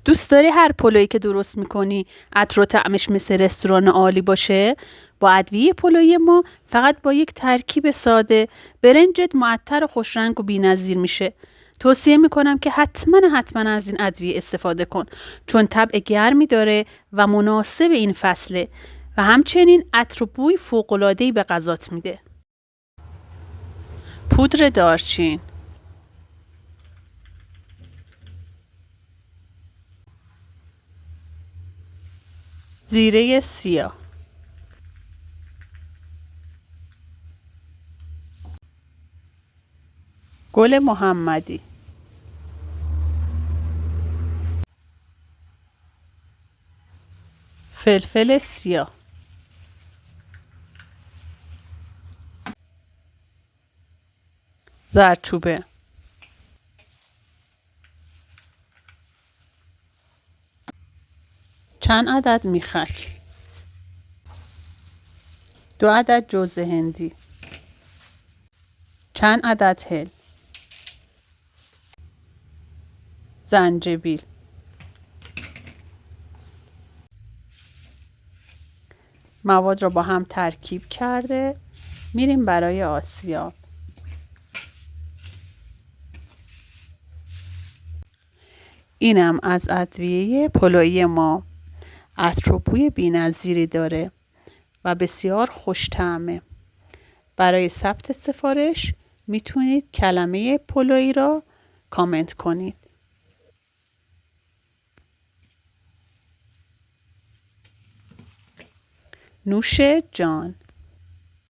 دوست داری هر پلویی که درست میکنی عطر و طعمش مثل رستوران عالی باشه؟ با ادویه پلویی ما فقط با یک ترکیب ساده برنجت معطر و خوشرنگ و بی‌نظیر میشه. توصیه میکنم که حتما از این ادویه استفاده کن، چون طبع گرمی داره و مناسب این فصله و همچنین عطر و بوی فوق‌العاده‌ای به غذات میده. پودر دارچین، زیره سیاه، گل محمدی، فلفل سیاه، زردچوبه، چند عدد میخک، 2 عدد جوز هندی، چند عدد هل، زنجبیل. مواد را با هم ترکیب کرده میریم برای آسیاب. اینم از ادویه پلویی ما. عطر و بوی بی‌نظیری داره و بسیار خوش طعمه. برای ثبت سفارش میتونید کلمه پلویی را کامنت کنید. نوش جان.